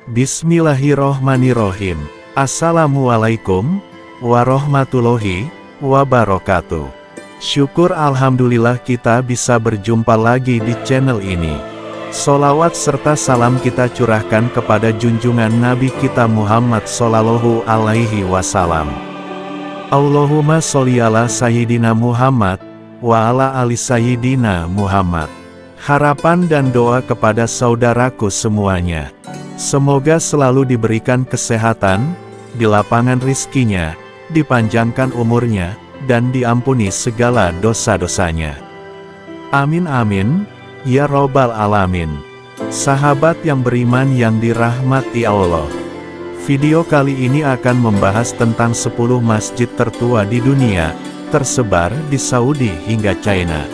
Bismillahirrohmanirrohim. Assalamualaikum warahmatullahi wabarakatuh. Syukur alhamdulillah kita bisa berjumpa lagi di channel ini. Sholawat serta salam kita curahkan kepada junjungan Nabi kita Muhammad Sallallahu Alaihi Wasallam. Allahumma sholli ala Sayyidina Muhammad wa ala ali Sayyidina Muhammad. Harapan dan doa kepada saudaraku semuanya. Semoga selalu diberikan kesehatan, dilapangkan rizkinya, dipanjangkan umurnya, dan diampuni segala dosa-dosanya. Amin amin, ya robbal alamin. Sahabat yang beriman yang dirahmati Allah. Video kali ini akan membahas tentang 10 masjid tertua di dunia, tersebar di Saudi hingga China.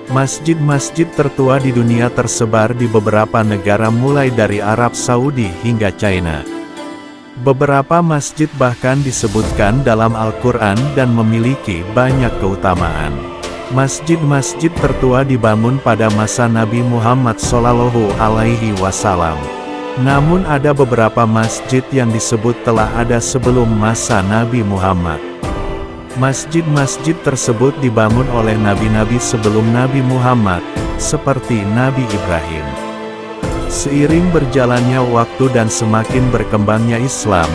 Masjid-masjid tertua di dunia tersebar di beberapa negara mulai dari Arab Saudi hingga China. Beberapa masjid bahkan disebutkan dalam Al-Quran dan memiliki banyak keutamaan. Masjid-masjid tertua dibangun pada masa Nabi Muhammad Sallallahu Alaihi Wasallam. Namun ada beberapa masjid yang disebut telah ada sebelum masa Nabi Muhammad. Masjid-masjid tersebut dibangun oleh nabi-nabi sebelum Nabi Muhammad, seperti Nabi Ibrahim. Seiring berjalannya waktu dan semakin berkembangnya Islam,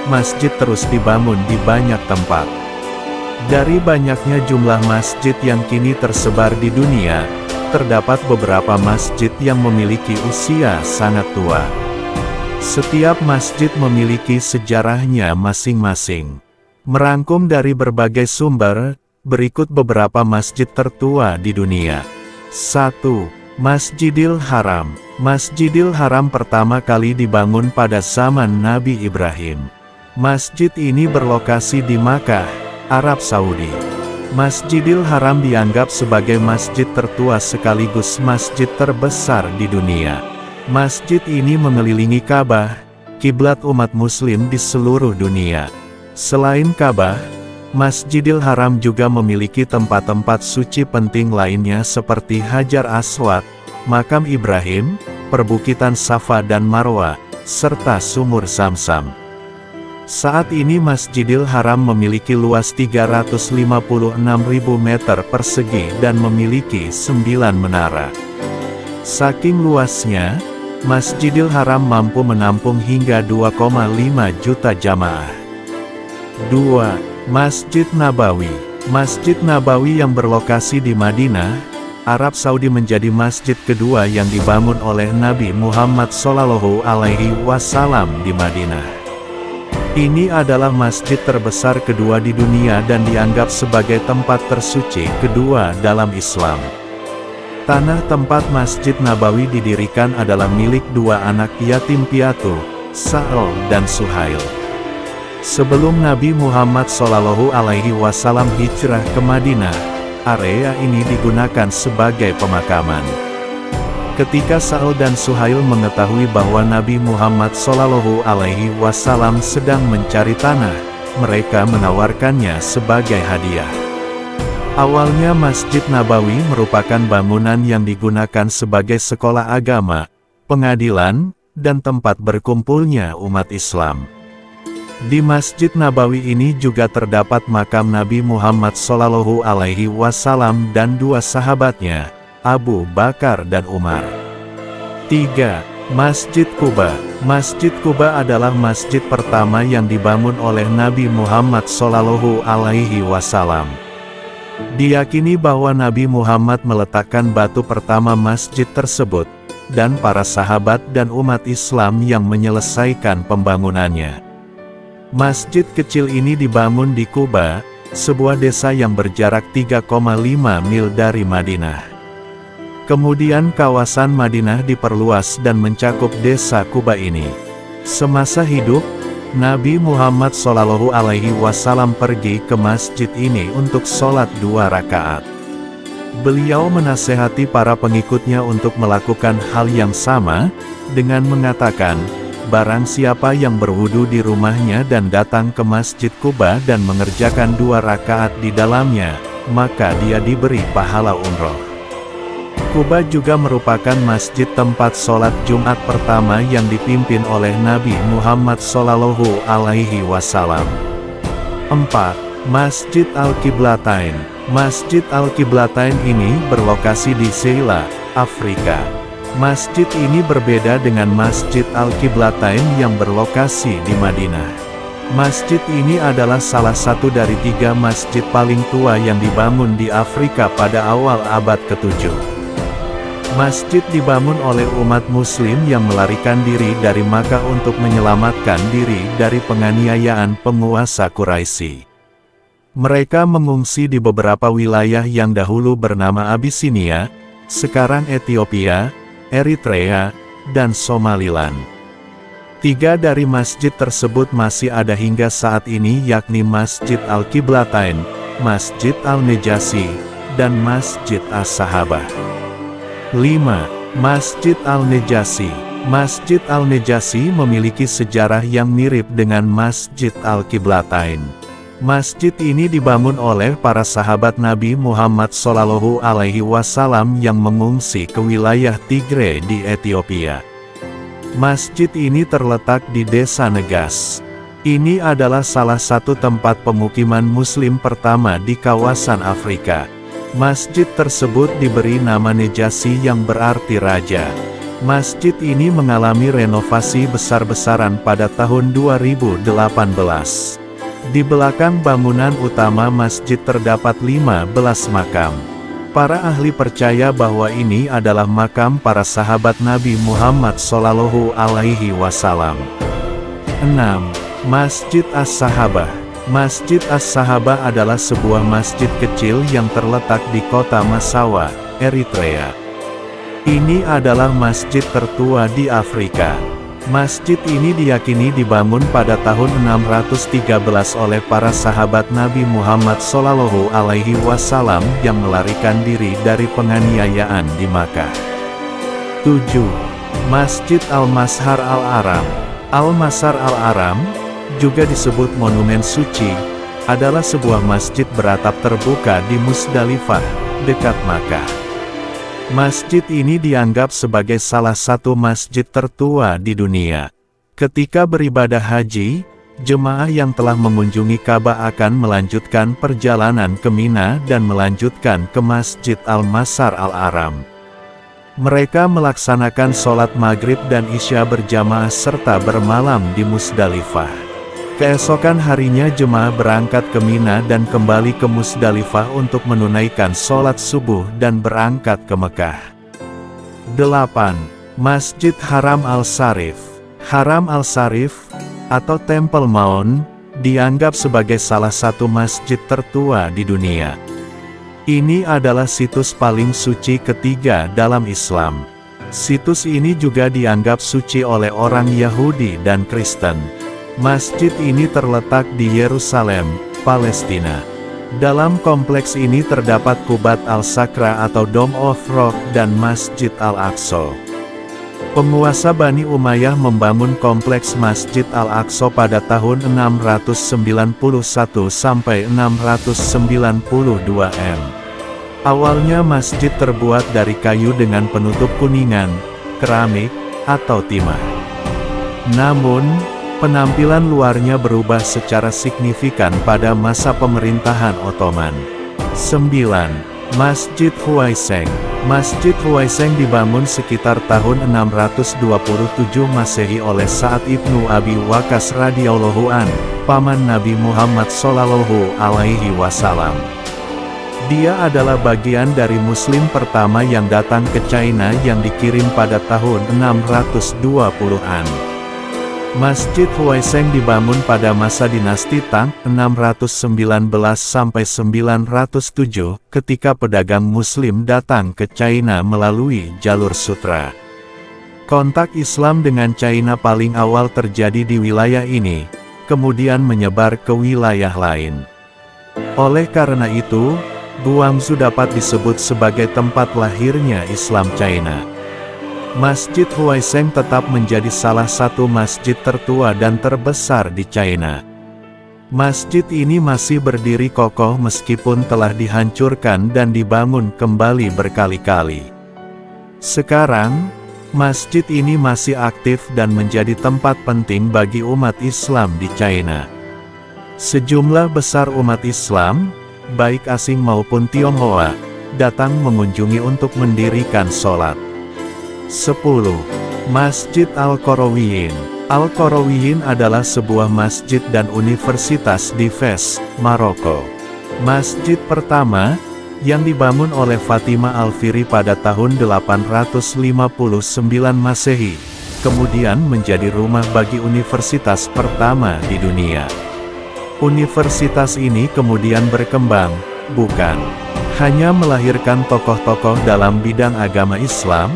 masjid terus dibangun di banyak tempat. Dari banyaknya jumlah masjid yang kini tersebar di dunia, terdapat beberapa masjid yang memiliki usia sangat tua. Setiap masjid memiliki sejarahnya masing-masing. Merangkum dari berbagai sumber, berikut beberapa masjid tertua di dunia. 1. Masjidil Haram. Masjidil Haram pertama kali dibangun pada zaman Nabi Ibrahim. Masjid ini berlokasi di Makkah, Arab Saudi. Masjidil Haram dianggap sebagai masjid tertua sekaligus masjid terbesar di dunia. Masjid ini mengelilingi Ka'bah, kiblat umat muslim di seluruh dunia. Selain Ka'bah, Masjidil Haram juga memiliki tempat-tempat suci penting lainnya seperti Hajar Aswad, Makam Ibrahim, perbukitan Safa dan Marwa, serta sumur Zamzam. Saat ini Masjidil Haram memiliki luas 356.000 meter persegi dan memiliki 9 menara. Saking luasnya, Masjidil Haram mampu menampung hingga 2,5 juta jamaah. 2. Masjid Nabawi. Masjid Nabawi yang berlokasi di Madinah, Arab Saudi menjadi masjid kedua yang dibangun oleh Nabi Muhammad Sallallahu Alaihi Wasallam di Madinah. Ini adalah masjid terbesar kedua di dunia dan dianggap sebagai tempat tersuci kedua dalam Islam. Tanah tempat Masjid Nabawi didirikan adalah milik dua anak yatim piatu, Sa'al dan Suhail. Sebelum Nabi Muhammad Sallallahu Alaihi Wasallam hijrah ke Madinah, area ini digunakan sebagai pemakaman. Ketika Sa'al dan Suhail mengetahui bahwa Nabi Muhammad Sallallahu Alaihi Wasallam sedang mencari tanah, mereka menawarkannya sebagai hadiah. Awalnya Masjid Nabawi merupakan bangunan yang digunakan sebagai sekolah agama, pengadilan, dan tempat berkumpulnya umat Islam. Di Masjid Nabawi ini juga terdapat makam Nabi Muhammad Sallallahu Alaihi Wasallam dan dua sahabatnya, Abu Bakar dan Umar. 3. Masjid Quba. Masjid Quba adalah masjid pertama yang dibangun oleh Nabi Muhammad Sallallahu Alaihi Wasallam. Diyakini bahwa Nabi Muhammad meletakkan batu pertama masjid tersebut, dan para sahabat dan umat Islam yang menyelesaikan pembangunannya. Masjid kecil ini dibangun di Quba, sebuah desa yang berjarak 3,5 mil dari Madinah. Kemudian kawasan Madinah diperluas dan mencakup desa Quba ini. Semasa hidup, Nabi Muhammad Sallallahu Alaihi Wasallam pergi ke masjid ini untuk sholat 2 rakaat. Beliau menasehati para pengikutnya untuk melakukan hal yang sama, dengan mengatakan, barang siapa yang berwudu di rumahnya dan datang ke Masjid Quba dan mengerjakan 2 rakaat di dalamnya, maka dia diberi pahala umroh. Quba juga merupakan masjid tempat sholat Jumat pertama yang dipimpin oleh Nabi Muhammad SAW. 4. Masjid Al-Qiblatain. Masjid Al-Qiblatain ini berlokasi di Zeila, Afrika. Masjid ini berbeda dengan Masjid Al-Qiblatain yang berlokasi di Madinah. Masjid ini adalah salah satu dari 3 masjid paling tua yang dibangun di Afrika pada awal abad ke-7. Masjid dibangun oleh umat muslim yang melarikan diri dari Makkah untuk menyelamatkan diri dari penganiayaan penguasa Quraisy. Mereka mengungsi di beberapa wilayah yang dahulu bernama Abyssinia, sekarang Ethiopia, Eritrea, dan Somaliland. 3 dari masjid tersebut masih ada hingga saat ini, yakni Masjid Al-Qiblatain, Masjid Al-Najasi, dan Masjid As-Sahabah. 5. Masjid Al-Najasi. Masjid Al-Najasi memiliki sejarah yang mirip dengan Masjid Al-Qiblatain. Masjid ini dibangun oleh para sahabat Nabi Muhammad SAW yang mengungsi ke wilayah Tigray di Ethiopia. Masjid ini terletak di Desa Negas. Ini adalah salah satu tempat pemukiman Muslim pertama di kawasan Afrika. Masjid tersebut diberi nama Nejasi yang berarti raja. Masjid ini mengalami renovasi besar-besaran pada tahun 2018. Di belakang bangunan utama masjid terdapat 15 makam. Para ahli percaya bahwa ini adalah makam para sahabat Nabi Muhammad SAW. 6. Masjid As-Sahabah. Masjid As-Sahabah adalah sebuah masjid kecil yang terletak di kota Massawa, Eritrea. Ini adalah masjid tertua di Afrika. Masjid ini diyakini dibangun pada tahun 613 oleh para sahabat Nabi Muhammad SAW yang melarikan diri dari penganiayaan di Makkah. 7. Masjid Al-Mazhar Al-Aram. Al-Mazhar Al-Aram, juga disebut Monumen Suci, adalah sebuah masjid beratap terbuka di Musdalifah, dekat Makkah. Masjid ini dianggap sebagai salah satu masjid tertua di dunia. Ketika beribadah haji, jemaah yang telah mengunjungi Ka'bah akan melanjutkan perjalanan ke Mina dan melanjutkan ke Masjid Al-Mazhar Al-Aram. Mereka melaksanakan sholat maghrib dan isya berjamaah serta bermalam di Musdalifah. Keesokan harinya jemaah berangkat ke Mina dan kembali ke Musdalifah untuk menunaikan sholat subuh dan berangkat ke Mekah. 8. Masjid Haram Al-Sharif. Haram Al-Sharif, atau Temple Mount, dianggap sebagai salah satu masjid tertua di dunia. Ini adalah situs paling suci ketiga dalam Islam. Situs ini juga dianggap suci oleh orang Yahudi dan Kristen. Masjid ini terletak di Yerusalem, Palestina. Dalam kompleks ini terdapat Qubat Al-Sakra atau Dome of Rock dan Masjid Al-Aqsa. Penguasa Bani Umayyah membangun kompleks Masjid Al-Aqsa pada tahun 691 sampai 692 M. Awalnya masjid terbuat dari kayu dengan penutup kuningan, keramik, atau timah. Namun, penampilan luarnya berubah secara signifikan pada masa pemerintahan Ottoman. 9. Masjid Huwaiseng. Masjid Huwaiseng dibangun sekitar tahun 627 Masehi oleh Sa'ad ibnu Abi Waqqas radhiyallahu an, paman Nabi Muhammad SAW. Dia adalah bagian dari Muslim pertama yang datang ke China yang dikirim pada tahun 620-an. Masjid Huwaiseng dibangun pada masa dinasti Tang, 619–907, ketika pedagang Muslim datang ke China melalui jalur sutra. Kontak Islam dengan China paling awal terjadi di wilayah ini, kemudian menyebar ke wilayah lain. Oleh karena itu, Guangzhou dapat disebut sebagai tempat lahirnya Islam China. Masjid Huwaiseng tetap menjadi salah satu masjid tertua dan terbesar di China. Masjid ini masih berdiri kokoh meskipun telah dihancurkan dan dibangun kembali berkali-kali. Sekarang, masjid ini masih aktif dan menjadi tempat penting bagi umat Islam di China. Sejumlah besar umat Islam, baik asing maupun Tionghoa, datang mengunjungi untuk mendirikan sholat. 10. Masjid Al-Qarawiyyin. Al-Qarawiyyin adalah sebuah masjid dan universitas di Fes, Maroko. Masjid pertama, yang dibangun oleh Fatimah Al-Fihri pada tahun 859 Masehi, kemudian menjadi rumah bagi universitas pertama di dunia. Universitas ini kemudian berkembang, bukan hanya melahirkan tokoh-tokoh dalam bidang agama Islam,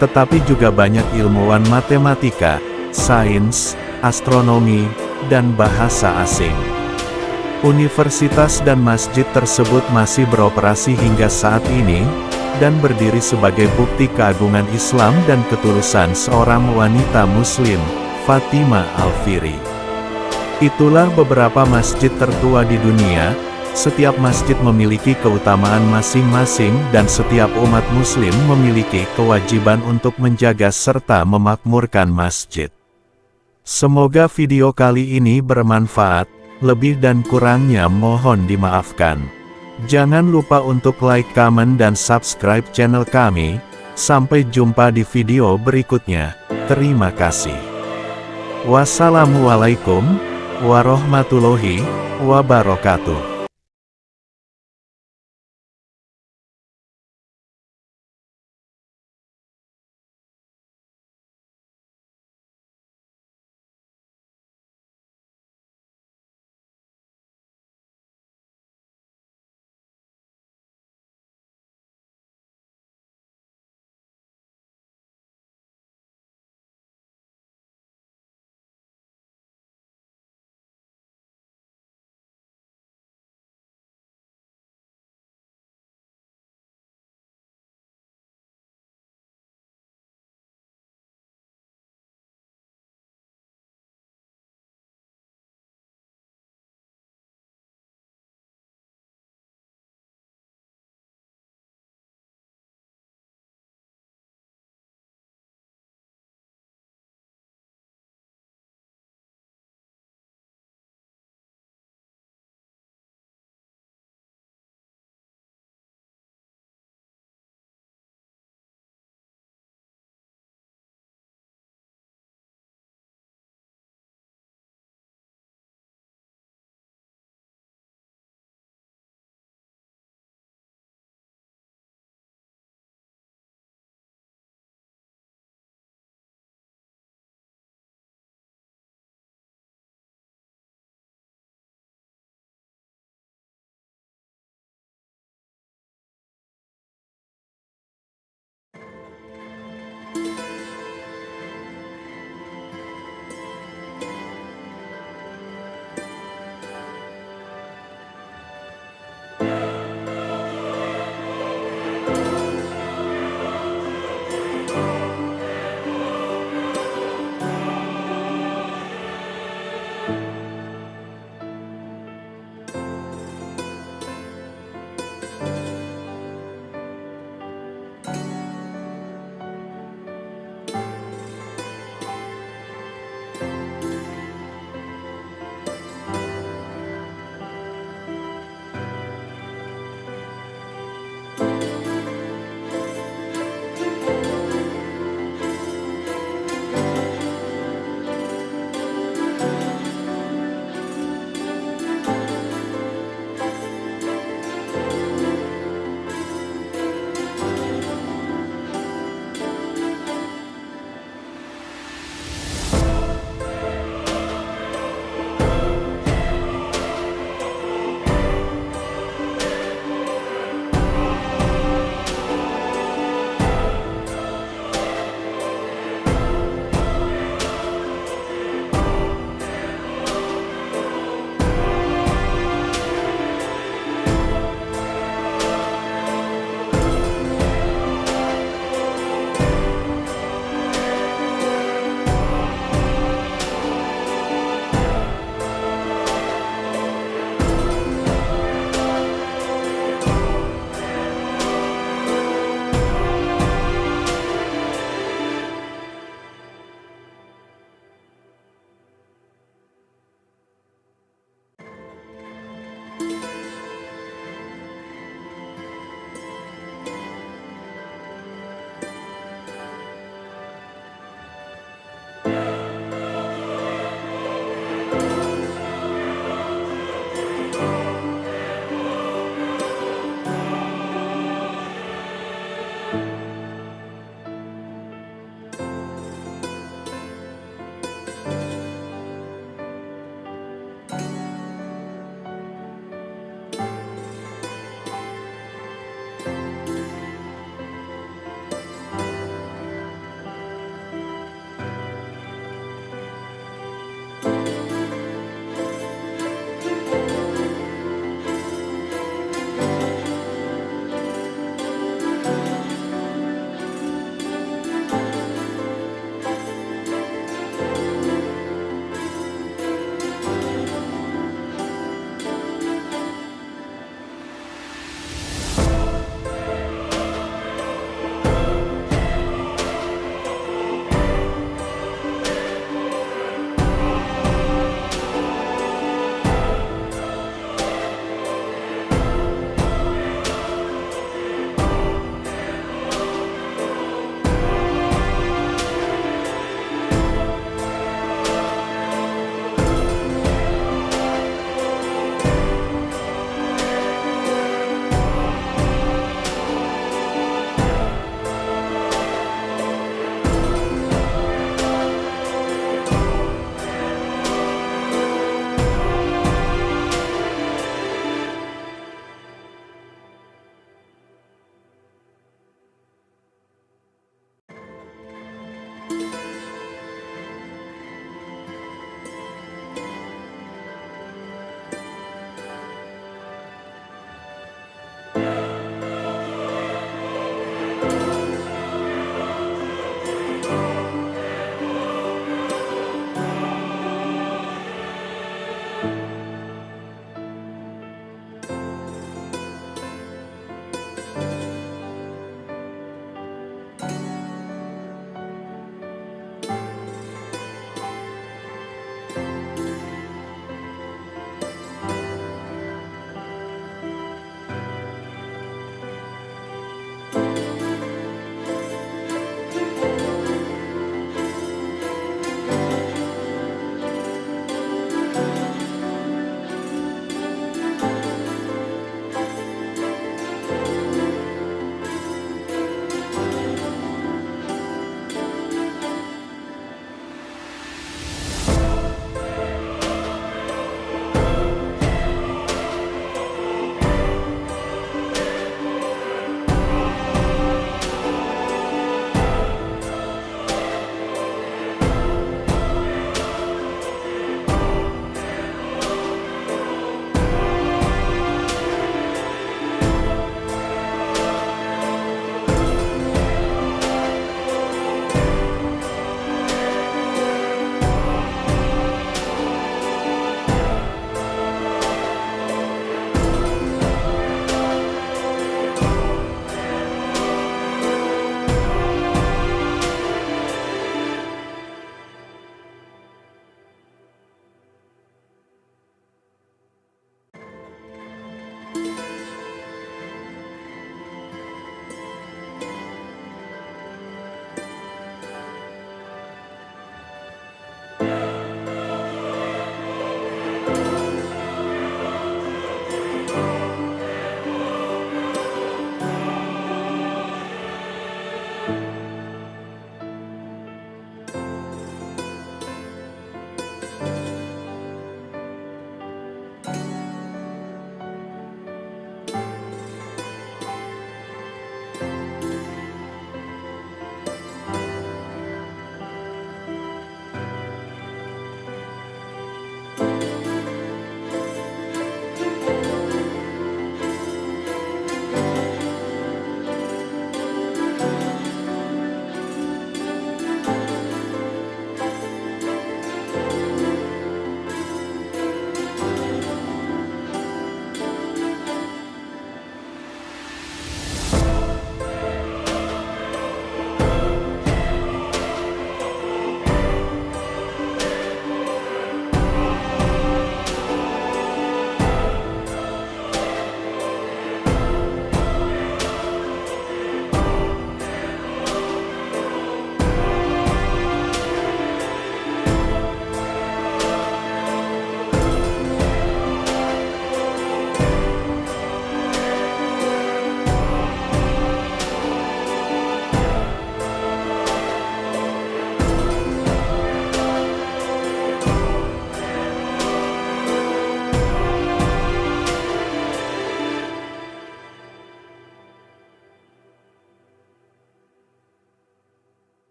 tetapi juga banyak ilmuwan matematika, sains, astronomi, dan bahasa asing. Universitas dan masjid tersebut masih beroperasi hingga saat ini, dan berdiri sebagai bukti keagungan Islam dan ketulusan seorang wanita Muslim, Fatimah Al-Fihri. Itulah beberapa masjid tertua di dunia. Setiap masjid memiliki keutamaan masing-masing dan setiap umat Muslim memiliki kewajiban untuk menjaga serta memakmurkan masjid. Semoga video kali ini bermanfaat, lebih dan kurangnya mohon dimaafkan. Jangan lupa untuk like, comment, dan subscribe channel kami. Sampai jumpa di video berikutnya. Terima kasih. Wassalamualaikum warahmatullahi wabarakatuh.